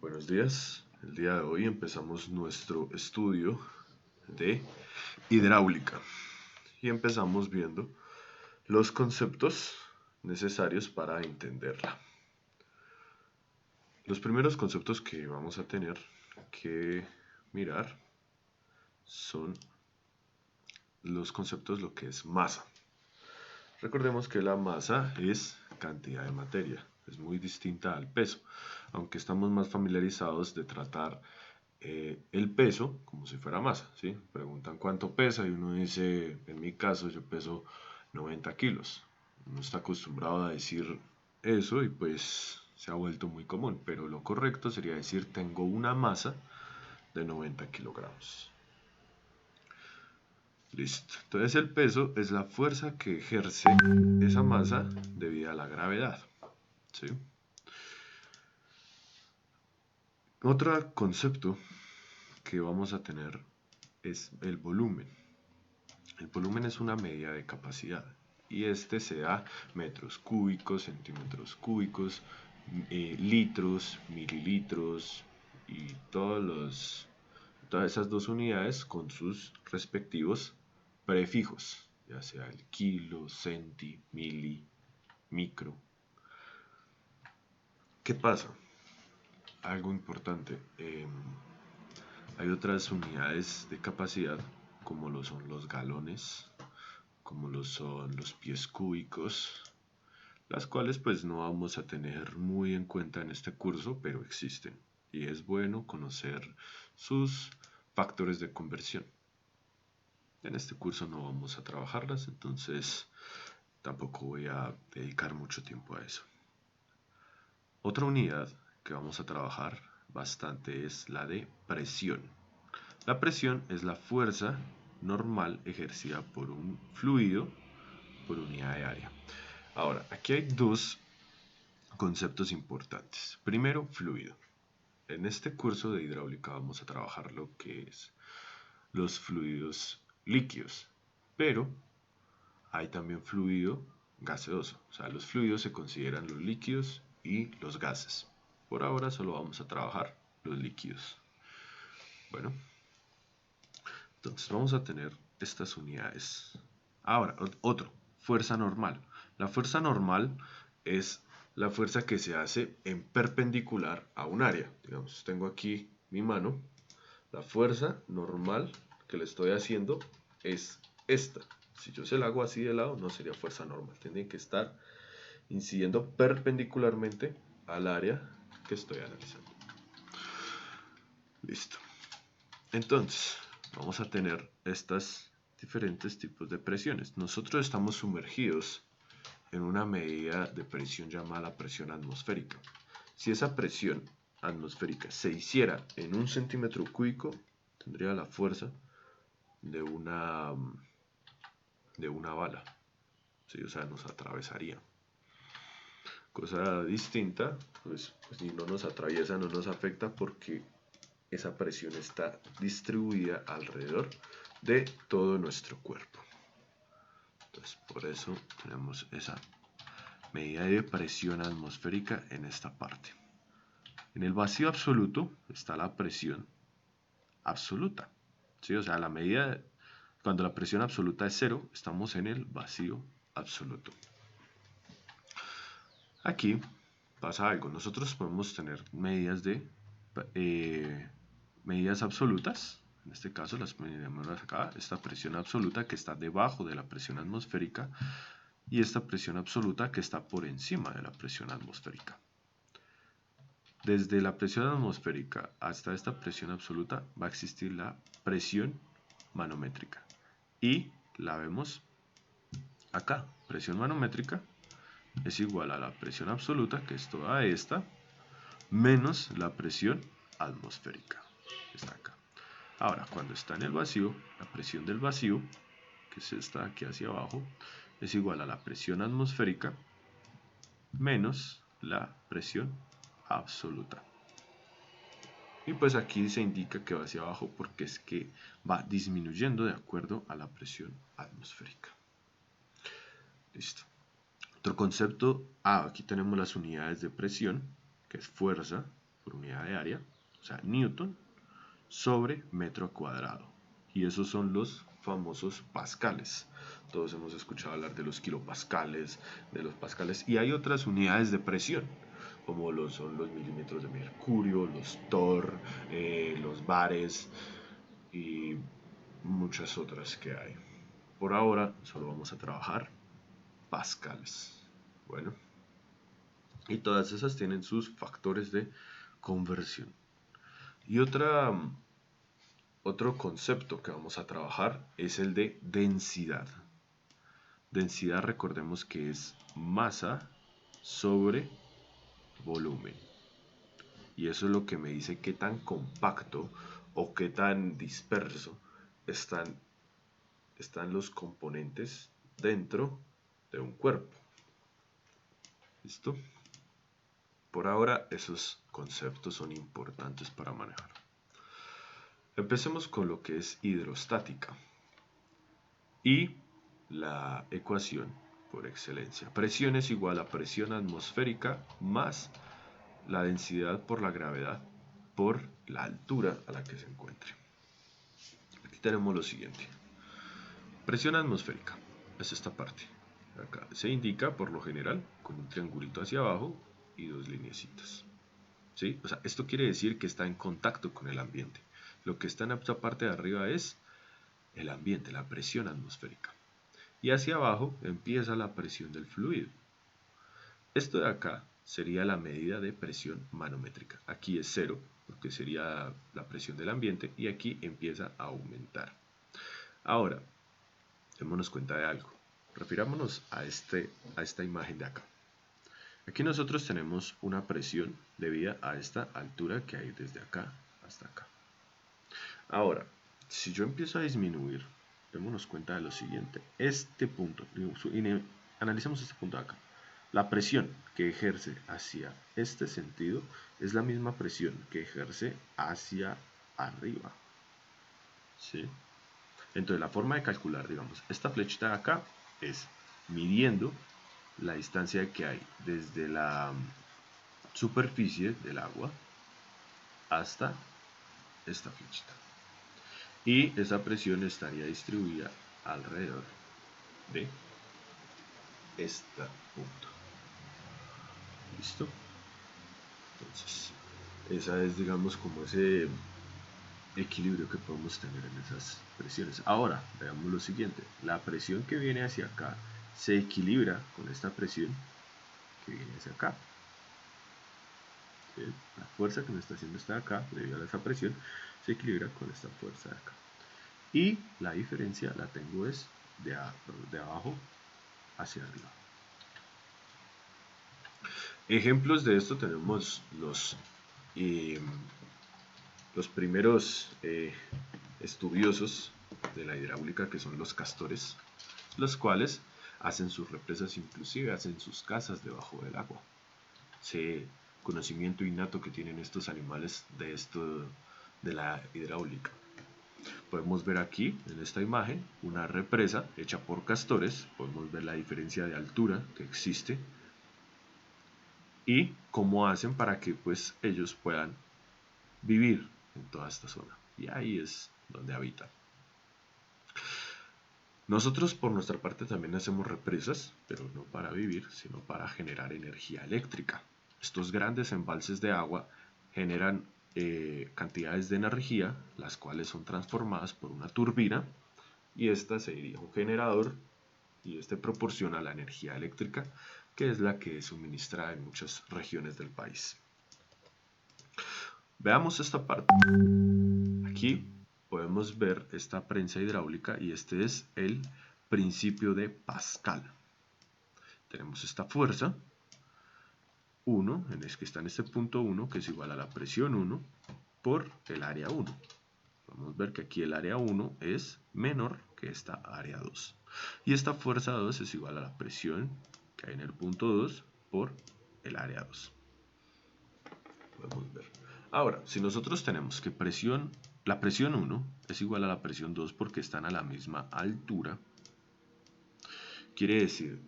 Buenos días. El día de hoy empezamos nuestro estudio de hidráulica y empezamos viendo los conceptos necesarios para entenderla. Los primeros conceptos que vamos a tener que mirar son los conceptos lo que es masa. Recordemos que la masa es cantidad de materia, es muy distinta al peso, aunque estamos más familiarizados de tratar el peso como si fuera masa, ¿sí? Preguntan cuánto pesa y uno dice, en mi caso yo peso 90 kilos. Uno está acostumbrado a decir eso y pues se ha vuelto muy común, pero lo correcto sería decir tengo una masa de 90 kilogramos. Listo. Entonces el peso es la fuerza que ejerce esa masa debido a la gravedad, ¿sí? Otro concepto que vamos a tener es el volumen. El volumen es una medida de capacidad y este se da metros cúbicos, centímetros cúbicos, litros, mililitros y todas esas dos unidades con sus respectivos prefijos, ya sea el kilo, centi, mili, micro. ¿Qué pasa? Algo importante. Hay otras unidades de capacidad como lo son los galones, como lo son los pies cúbicos, las cuales pues no vamos a tener muy en cuenta en este curso, pero existen y es bueno conocer sus factores de conversión. En este curso no vamos a trabajarlas, entonces tampoco voy a dedicar mucho tiempo a eso. Otra unidad que vamos a trabajar bastante es la de presión. La presión es la fuerza normal ejercida por un fluido por unidad de área. Ahora, aquí hay dos conceptos importantes. Primero, fluido. En este curso de hidráulica vamos a trabajar lo que es los fluidos líquidos, pero hay también fluido gaseoso. O sea, los fluidos se consideran los líquidos y los gases. Por ahora solo vamos a trabajar los líquidos. Bueno, entonces vamos a tener estas unidades. Ahora, otro, fuerza normal. La fuerza normal es la fuerza que se hace en perpendicular a un área. Digamos, tengo aquí mi mano. La fuerza normal que le estoy haciendo es esta. Si yo se la hago así de lado, no sería fuerza normal. Tiene que estar incidiendo perpendicularmente al área que estoy analizando. Listo. Entonces, vamos a tener estos diferentes tipos de presiones. Nosotros estamos sumergidos en una medida de presión llamada la presión atmosférica. Si esa presión atmosférica se hiciera en un centímetro cúbico, tendría la fuerza de una bala, ¿sí? O sea, nos atravesaría. Cosa distinta, pues si no nos atraviesa, no nos afecta porque esa presión está distribuida alrededor de todo nuestro cuerpo. Entonces, por eso tenemos esa medida de presión atmosférica en esta parte. En el vacío absoluto está la presión absoluta. ¿Sí? O sea, la medida, cuando la presión absoluta es cero, estamos en el vacío absoluto. Aquí pasa algo. Nosotros podemos tener medidas de medidas absolutas. En este caso las medimos acá, esta presión absoluta que está debajo de la presión atmosférica y esta presión absoluta que está por encima de la presión atmosférica. Desde la presión atmosférica hasta esta presión absoluta va a existir la presión manométrica y la vemos acá. Presión manométrica es igual a la presión absoluta, que es toda esta, menos la presión atmosférica, que está acá. Ahora, cuando está en el vacío, la presión del vacío, que es esta aquí hacia abajo, es igual a la presión atmosférica menos la presión absoluta. Y pues aquí se indica que va hacia abajo porque es que va disminuyendo de acuerdo a la presión atmosférica. Listo. Otro concepto, aquí tenemos las unidades de presión, que es fuerza, por unidad de área, o sea, newton, sobre metro cuadrado. Y esos son los famosos pascales. Todos hemos escuchado hablar de los kilopascales, de los pascales, y hay otras unidades de presión, como son los milímetros de mercurio, los torr, los bares y muchas otras que hay. Por ahora solo vamos a trabajar pascales. Bueno, y todas esas tienen sus factores de conversión. Y otro concepto que vamos a trabajar es el de densidad. Densidad, recordemos que es masa sobre volumen. Y eso es lo que me dice qué tan compacto o qué tan disperso están los componentes dentro de un cuerpo. ¿Listo? Por ahora esos conceptos son importantes para manejar. Empecemos con lo que es hidrostática y la ecuación por excelencia. Presión es igual a presión atmosférica más la densidad por la gravedad por la altura a la que se encuentre. Aquí tenemos lo siguiente. Presión atmosférica es esta parte. Acá se indica por lo general con un triangulito hacia abajo y dos lineecitas. ¿Sí? O sea, esto quiere decir que está en contacto con el ambiente. Lo que está en esta parte de arriba es el ambiente, la presión atmosférica. Y hacia abajo empieza la presión del fluido. Esto de acá sería la medida de presión manométrica. Aquí es 0, porque sería la presión del ambiente, y aquí empieza a aumentar. Ahora, démonos cuenta de algo. Refirámonos a esta imagen de acá. Aquí nosotros tenemos una presión debida a esta altura que hay desde acá hasta acá. Ahora, si yo empiezo a disminuir, démonos cuenta de lo siguiente. Este punto, analicemos este punto de acá. La presión que ejerce hacia este sentido es la misma presión que ejerce hacia arriba. ¿Sí? Entonces la forma de calcular, digamos, esta flechita de acá es midiendo la distancia que hay desde la superficie del agua hasta esta flechita. Y esa presión estaría distribuida alrededor de este punto. ¿Listo? Entonces, esa es, digamos, como ese equilibrio que podemos tener en esas presiones. Ahora, veamos lo siguiente. La presión que viene hacia acá se equilibra con esta presión que viene hacia acá. ¿Sí? La fuerza que me está haciendo esta de acá, debido a esa presión, se equilibra con esta fuerza de acá. Y la diferencia la tengo es de abajo hacia arriba. Ejemplos de esto tenemos los primeros estudiosos de la hidráulica, que son los castores, los cuales hacen sus represas, inclusive hacen sus casas debajo del agua. Ese conocimiento innato que tienen estos animales de la hidráulica. Podemos ver aquí en esta imagen una represa hecha por castores. Podemos ver la diferencia de altura que existe y cómo hacen para que pues ellos puedan vivir en toda esta zona, y ahí es donde habitan. Nosotros por nuestra parte también hacemos represas, pero no para vivir, sino para generar energía eléctrica. Estos grandes embalses de agua generan cantidades de energía, las cuales son transformadas por una turbina, y esta se dirige a un generador, y este proporciona la energía eléctrica, que es la que es suministrada en muchas regiones del país. Veamos esta parte. Aquí podemos ver esta prensa hidráulica y este es el principio de Pascal. Tenemos esta fuerza 1, que está en este punto 1, que es igual a la presión 1 por el área 1. Vamos a ver que aquí el área 1 es menor que esta área 2. Y esta fuerza 2 es igual a la presión que hay en el punto 2 por el área 2. Podemos ver. Ahora, si nosotros tenemos que la presión 1 es igual a la presión 2 porque están a la misma altura, quiere decir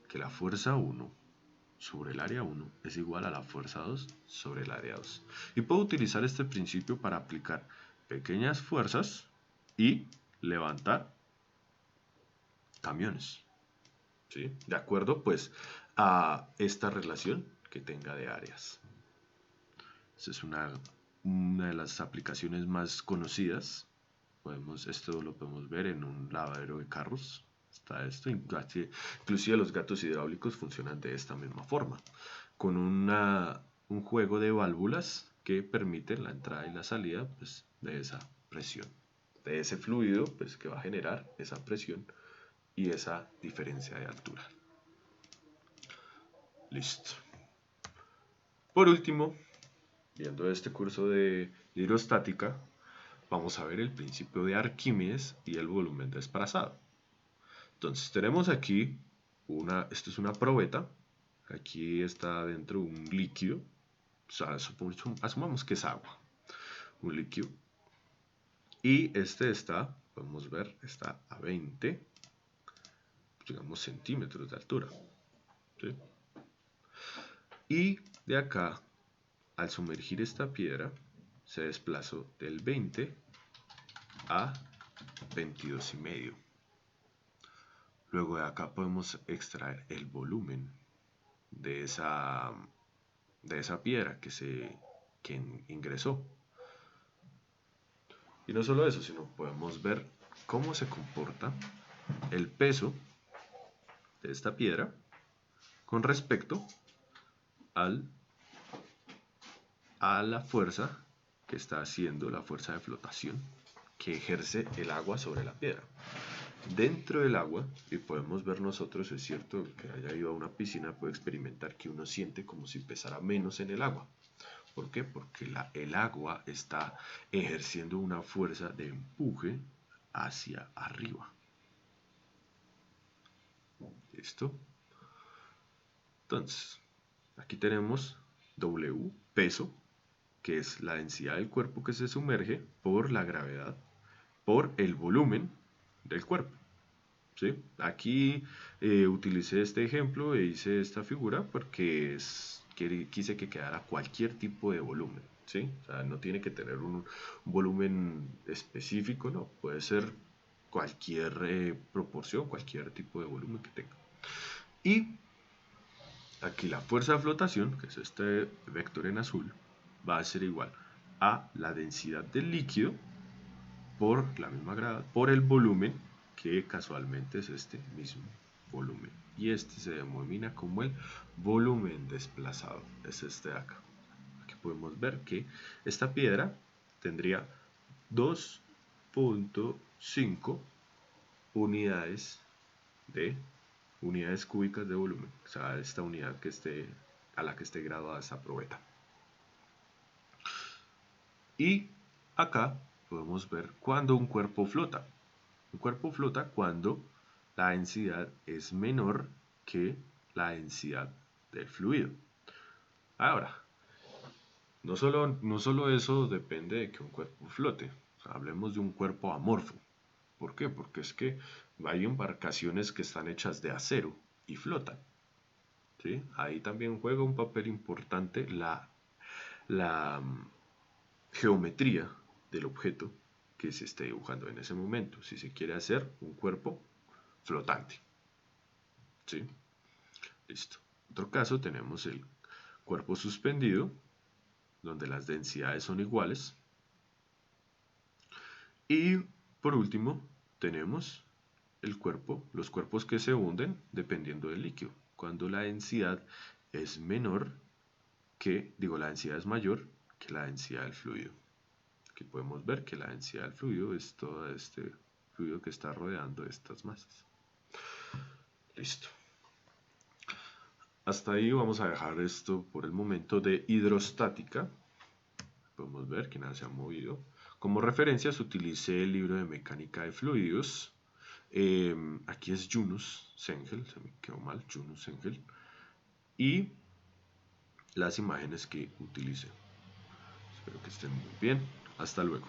que la fuerza 1 sobre el área 1 es igual a la fuerza 2 sobre el área 2. Y puedo utilizar este principio para aplicar pequeñas fuerzas y levantar camiones. ¿Sí? De acuerdo pues a esta relación que tenga de áreas. Esta es una de las aplicaciones más conocidas. Esto lo podemos ver en un lavadero de carros. Está esto, inclusive los gatos hidráulicos funcionan de esta misma forma, con un juego de válvulas que permiten la entrada y la salida pues, de esa presión, de ese fluido pues, que va a generar esa presión y esa diferencia de altura. Listo. Por último, viendo este curso de hidrostática, vamos a ver el principio de Arquímedes y el volumen desplazado. Entonces tenemos aquí esto es una probeta, aquí está dentro un líquido, o sea, asumamos que es agua, un líquido, y podemos ver, está a 20, digamos, centímetros de altura, ¿sí? Y de acá, al sumergir esta piedra, se desplazó del 20 a 22,5. Luego de acá podemos extraer el volumen de esa piedra que ingresó. Y no solo eso, sino podemos ver cómo se comporta el peso de esta piedra con respecto a la fuerza que está haciendo, la fuerza de flotación que ejerce el agua sobre la piedra. Dentro del agua, y podemos ver nosotros, es cierto, el que haya ido a una piscina puede experimentar que uno siente como si pesara menos en el agua. ¿Por qué? Porque el agua está ejerciendo una fuerza de empuje hacia arriba. ¿Listo? Entonces, aquí tenemos W, peso, que es la densidad del cuerpo que se sumerge por la gravedad, por el volumen del cuerpo. ¿Sí? Aquí utilicé este ejemplo e hice esta figura porque quise que quedara cualquier tipo de volumen. ¿Sí? O sea, no tiene que tener un volumen específico, no, puede ser cualquier proporción, cualquier tipo de volumen que tenga. Y aquí la fuerza de flotación, que es este vector en azul, va a ser igual a la densidad del líquido por la misma gravedad, por el volumen, que casualmente es este mismo volumen. Y este se denomina como el volumen desplazado, es este de acá. Aquí podemos ver que esta piedra tendría 2.5 unidades cúbicas de volumen, o sea, esta unidad a la que esté graduada esta probeta. Y acá podemos ver cuando un cuerpo flota. Un cuerpo flota cuando la densidad es menor que la densidad del fluido. Ahora, no solo eso depende de que un cuerpo flote. O sea, hablemos de un cuerpo amorfo. ¿Por qué? Porque es que hay embarcaciones que están hechas de acero y flotan. ¿Sí? Ahí también juega un papel importante la geometría del objeto que se esté dibujando en ese momento, si se quiere hacer un cuerpo flotante. ¿Sí? Listo. En otro caso tenemos el cuerpo suspendido, donde las densidades son iguales. Y por último tenemos los cuerpos que se hunden dependiendo del líquido. Cuando la densidad es mayor que la densidad del fluido. Aquí podemos ver que la densidad del fluido es todo este fluido que está rodeando estas masas. Listo. Hasta ahí vamos a dejar esto por el momento de hidrostática. Podemos ver que nada se ha movido. Como referencias utilicé el libro de mecánica de fluidos. Aquí es Yunus Cengel, se me quedó mal, Yunus Cengel. Y las imágenes que utilicé. Espero que estén muy bien. Hasta luego.